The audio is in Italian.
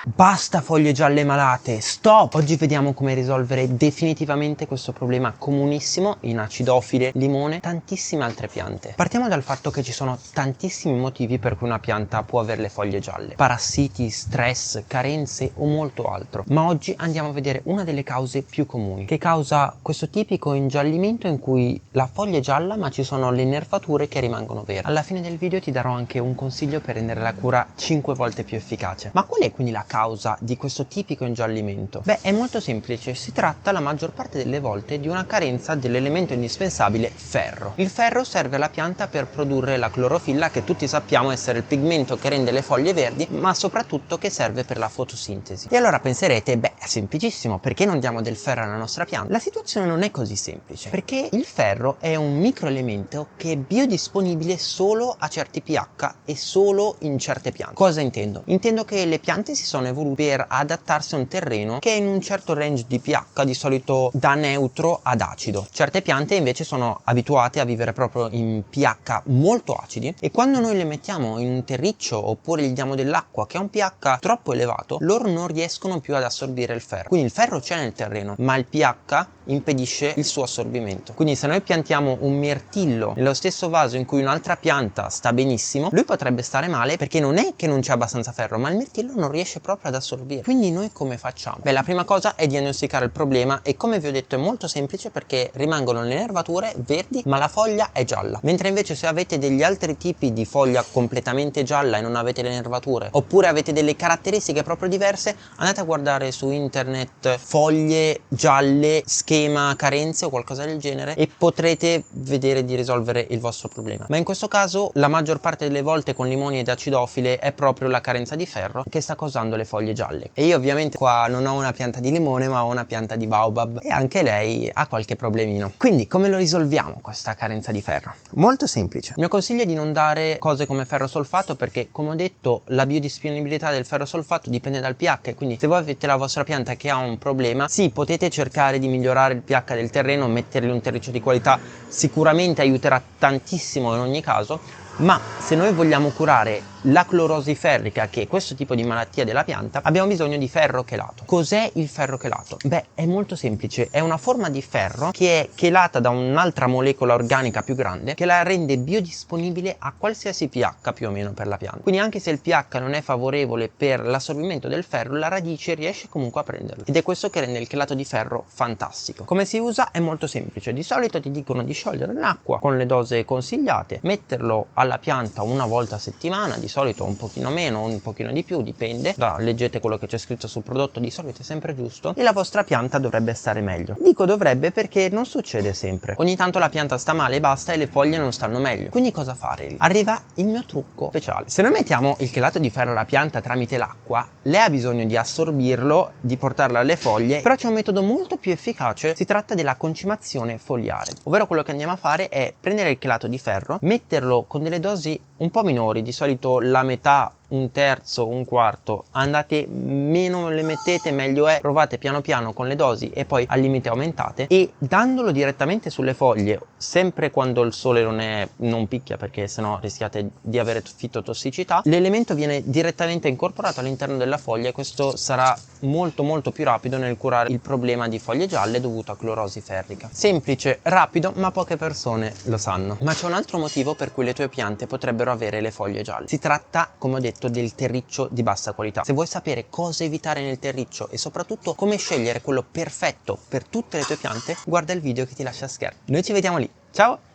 Basta foglie gialle malate, stop! Oggi vediamo come risolvere definitivamente questo problema comunissimo in acidofile, limone, tantissime altre piante. Partiamo dal fatto che ci sono tantissimi motivi per cui una pianta può avere le foglie gialle. Parassiti, stress, carenze o molto altro. Ma oggi andiamo a vedere una delle cause più comuni, che causa questo tipico ingiallimento in cui la foglia è gialla ma ci sono le nervature che rimangono vere. Alla fine del video ti darò anche un consiglio per rendere la cura 5 volte più efficace. Ma qual è quindi la causa di questo tipico ingiallimento? Beh, è molto semplice, si tratta la maggior parte delle volte di una carenza dell'elemento indispensabile ferro. Il ferro serve alla pianta per produrre la clorofilla, che tutti sappiamo essere il pigmento che rende le foglie verdi, ma soprattutto che serve per la fotosintesi. E allora penserete, beh, è semplicissimo, perché non diamo del ferro alla nostra pianta? La situazione non è così semplice, perché il ferro è un microelemento che è biodisponibile solo a certi pH e solo in certe piante. Cosa intendo? Intendo che le piante si sono evolute per adattarsi a un terreno che è in un certo range di pH, di solito da neutro ad acido. Certe piante invece sono abituate a vivere proprio in pH molto acidi, e quando noi le mettiamo in un terriccio oppure gli diamo dell'acqua che ha un pH troppo elevato, loro non riescono più ad assorbire il ferro. Quindi il ferro c'è nel terreno, ma il pH impedisce il suo assorbimento. Quindi se noi piantiamo un mirtillo nello stesso vaso in cui un'altra pianta sta benissimo, lui potrebbe stare male perché non è che non c'è abbastanza ferro, ma il mirtillo non riesce proprio ad assorbire. Quindi noi come facciamo? Beh, la prima cosa è diagnosticare il problema, e come vi ho detto è molto semplice, perché rimangono le nervature verdi ma la foglia è gialla. Mentre invece se avete degli altri tipi di foglia completamente gialla e non avete le nervature, oppure avete delle caratteristiche proprio diverse, andate a guardare su internet foglie gialle, schema, carenze o qualcosa del genere, e potrete vedere di risolvere il vostro problema. Ma in questo caso la maggior parte delle volte con limoni ed acidofile è proprio la carenza di ferro che sta causando le foglie gialle. E io ovviamente qua non ho una pianta di limone, ma ho una pianta di baobab, e anche lei ha qualche problemino. Quindi come lo risolviamo questa carenza di ferro? Molto semplice. Il mio consiglio è di non dare cose come ferro solfato, perché come ho detto la biodisponibilità del ferro solfato dipende dal pH, quindi se voi avete la vostra pianta che ha un problema, sì, potete cercare di migliorare il pH del terreno, mettergli un terriccio di qualità, sicuramente aiuterà tantissimo in ogni caso. Ma se noi vogliamo curare la clorosi ferrica, che è questo tipo di malattia della pianta, abbiamo bisogno di ferro chelato. Cos'è il ferro chelato? Beh, è molto semplice, è una forma di ferro che è chelata da un'altra molecola organica più grande che la rende biodisponibile a qualsiasi pH più o meno per la pianta. Quindi anche se il pH non è favorevole per l'assorbimento del ferro, la radice riesce comunque a prenderlo, ed è questo che rende il chelato di ferro fantastico. Come si usa? È molto semplice. Di solito ti dicono di sciogliere l'acqua con le dose consigliate, metterlo alla pianta una volta a settimana, di solito un pochino meno o un pochino di più, dipende. Leggete quello che c'è scritto sul prodotto, di solito è sempre giusto, e la vostra pianta dovrebbe stare meglio. Dico dovrebbe perché non succede sempre. Ogni tanto la pianta sta male e basta, e le foglie non stanno meglio. Quindi cosa fare? Arriva il mio trucco speciale. Se noi mettiamo il chelato di ferro alla pianta tramite l'acqua, lei ha bisogno di assorbirlo, di portarlo alle foglie, però c'è un metodo molto più efficace. Si tratta della concimazione foliare, ovvero quello che andiamo a fare è prendere il chelato di ferro, metterlo con delle dosi un po' minori, di solito la metà, un terzo, un quarto. Andate meno le mettete meglio è, provate piano piano con le dosi e poi al limite aumentate, e dandolo direttamente sulle foglie, sempre quando il sole non picchia, perché sennò rischiate di avere fitotossicità, l'elemento viene direttamente incorporato all'interno della foglia, e questo sarà molto più rapido nel curare il problema di foglie gialle dovuto a clorosi ferrica. Semplice, rapido, ma poche persone lo sanno. Ma c'è un altro motivo per cui le tue piante potrebbero avere le foglie gialle. Si tratta, come ho detto, del terriccio di bassa qualità. Se vuoi sapere cosa evitare nel terriccio e soprattutto come scegliere quello perfetto per tutte le tue piante, guarda il video che ti lascia a schermo. Noi ci vediamo lì. Ciao!